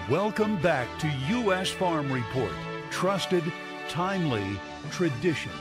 Welcome back to U.S. Farm Report. Trusted, timely, tradition.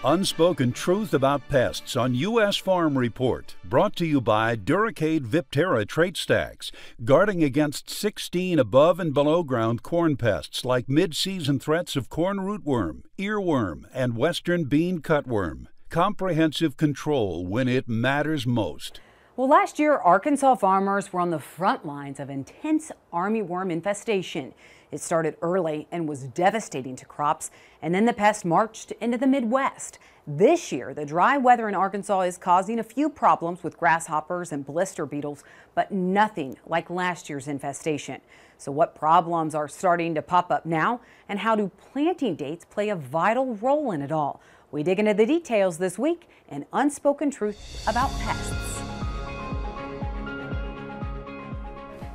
Unspoken truth about pests on U.S. Farm Report. Brought to you by Duracade Viptera trait stacks. Guarding against 16 above and below ground corn pests like mid-season threats of corn rootworm, earworm, and western bean cutworm. Comprehensive control when it matters most. Well, last year, Arkansas farmers were on the front lines of intense armyworm infestation. It started early and was devastating to crops, and then the pest marched into the Midwest. This year, the dry weather in Arkansas is causing a few problems with grasshoppers and blister beetles, but nothing like last year's infestation. So what problems are starting to pop up now, and how do planting dates play a vital role in it all? We dig into the details this week in Unspoken Truth About Pests.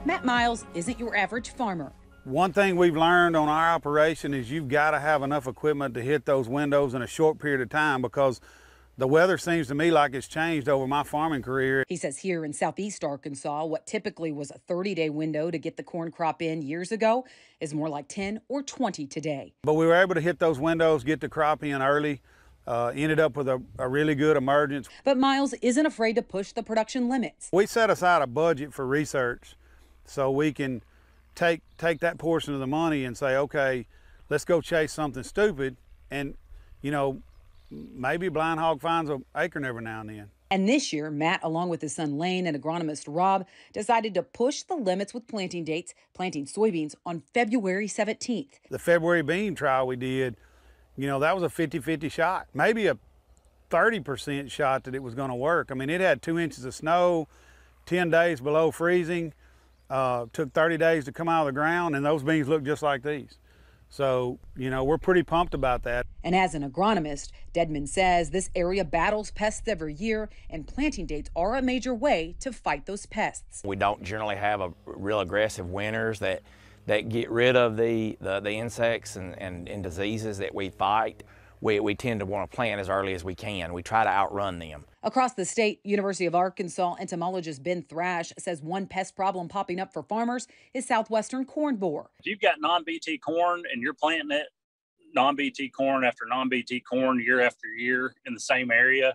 Matt Miles isn't your average farmer. One thing we've learned on our operation is you've got to have enough equipment to hit those windows in a short period of time, because the weather seems to me like it's changed over my farming career. He says here in southeast Arkansas, what typically was a 30-day window to get the corn crop in years ago is more like 10 or 20 today. But we were able to hit those windows, get the crop in early, ended up with a really good emergence. But Miles isn't afraid to push the production limits. We set aside a budget for research so we can take that portion of the money and say, okay, let's go chase something stupid, and you know, maybe blind hog finds an acorn every now and then. And this year, Matt, along with his son Lane and agronomist Rob, decided to push the limits with planting dates, planting soybeans on February 17th. The February bean trial we did, you know, that was a 50-50 shot, maybe a 30% shot that it was going to work. I mean, it had 2 inches of snow, 10 days below freezing. Took 30 days to come out of the ground, and those beans look just like these. So, you know, we're pretty pumped about that. And as an agronomist, Dedman says this area battles pests every year, and planting dates are a major way to fight those pests. We don't generally have a real aggressive winters that get rid of the insects and diseases that we fight. We tend to want to plant as early as we can. We try to outrun them. Across the state, University of Arkansas entomologist Ben Thrash says one pest problem popping up for farmers is southwestern corn borer. If you've got non-BT corn and you're planting it non-BT corn after non-BT corn year after year in the same area,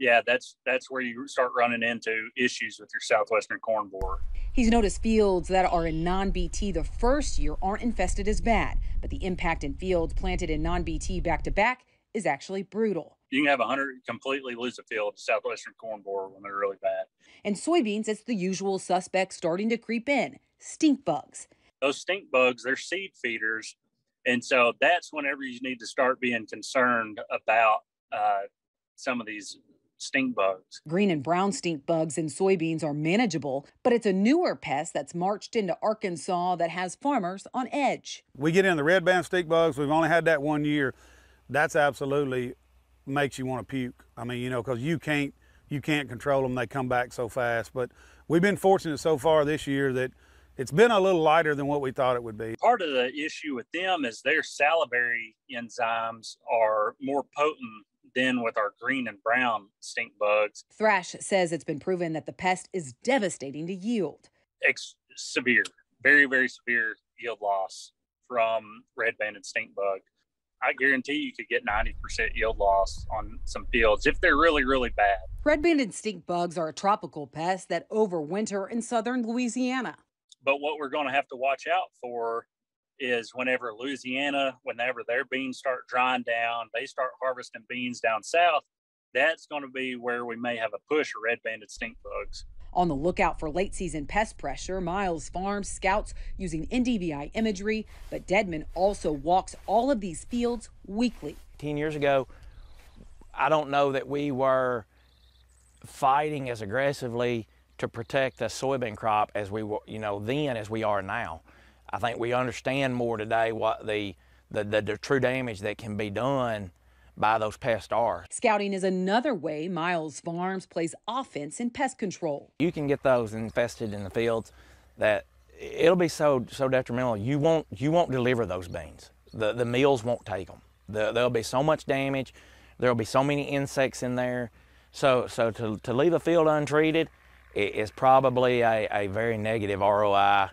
yeah, that's where you start running into issues with your southwestern corn borer. He's noticed fields that are in non-BT the first year aren't infested as bad, but the impact in fields planted in non-BT back-to-back is actually brutal. You can have 100 completely lose a field to southwestern corn borer when they're really bad. In soybeans, it's the usual suspects starting to creep in, stink bugs. Those stink bugs, they're seed feeders, and so that's whenever you need to start being concerned about some of these stink bugs. Green and brown stink bugs in soybeans are manageable, but it's a newer pest that's marched into Arkansas that has farmers on edge. We get in the red band stink bugs. We've only had that 1 year. That's absolutely makes you want to puke. I mean, you know, because you can't control them. They come back so fast. But we've been fortunate so far this year that it's been a little lighter than what we thought it would be. Part of the issue with them is their salivary enzymes are more potent than with our green and brown stink bugs. Thrash says it's been proven that the pest is devastating to yield. Severe, very, very severe yield loss from red-banded stink bug. I guarantee you could get 90% yield loss on some fields if they're really, really bad. Red-banded stink bugs are a tropical pest that overwinter in southern Louisiana. But what we're going to have to watch out for is whenever their beans start drying down, they start harvesting beans down south, that's going to be where we may have a push of red-banded stink bugs. On the lookout for late-season pest pressure, Miles Farms scouts using NDVI imagery, but Dedman also walks all of these fields weekly. 10 years ago, I don't know that we were fighting as aggressively to protect the soybean crop as we were, then as we are now. I think we understand more today what the true damage that can be done by those pests are. Scouting is another way Miles Farms plays offense in pest control. You can get those infested in the fields that it'll be so detrimental. You won't deliver those beans. The mills won't take them. There'll be so much damage. There'll be so many insects in there. So to leave a field untreated is probably a very negative ROI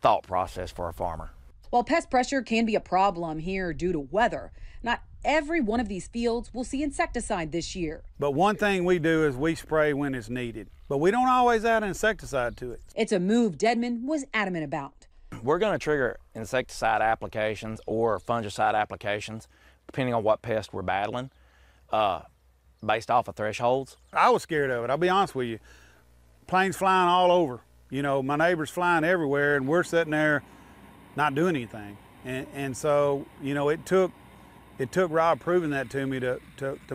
thought process for a farmer. While pest pressure can be a problem here due to weather, not every one of these fields will see insecticide this year. But one thing we do is we spray when it's needed, but we don't always add insecticide to it. It's a move Dedman was adamant about. We're going to trigger insecticide applications or fungicide applications, depending on what pest we're battling, based off of thresholds. I was scared of it, I'll be honest with you. Planes flying all over. You know, my neighbors flying everywhere, and we're sitting there not doing anything. And so, you know, it took Rob proving that to me to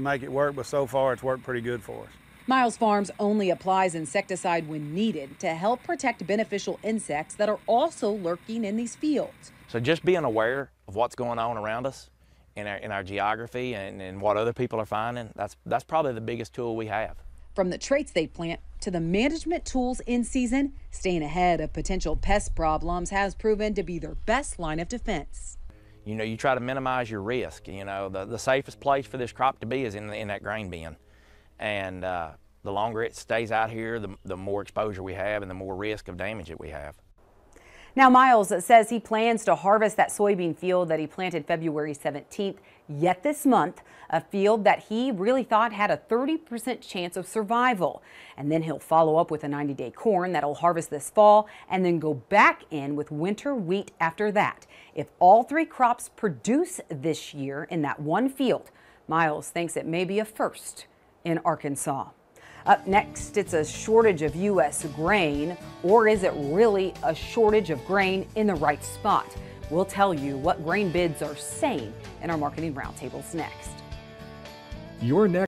make it work, but so far it's worked pretty good for us. Miles Farms only applies insecticide when needed to help protect beneficial insects that are also lurking in these fields. So just being aware of what's going on around us in our geography and what other people are finding, that's probably the biggest tool we have. From the traits they plant to the management tools in season, staying ahead of potential pest problems has proven to be their best line of defense. You know, you try to minimize your risk. You know, the safest place for this crop to be is in that grain bin. And the longer it stays out here, the more exposure we have and the more risk of damage that we have. Now, Miles says he plans to harvest that soybean field that he planted February 17th yet this month, a field that he really thought had a 30% chance of survival. And then he'll follow up with a 90-day corn that'll harvest this fall and then go back in with winter wheat after that. If all three crops produce this year in that one field, Miles thinks it may be a first in Arkansas. Up next, it's a shortage of U.S. grain, or is it really a shortage of grain in the right spot? We'll tell you what grain bids are saying in our marketing roundtables next. Your next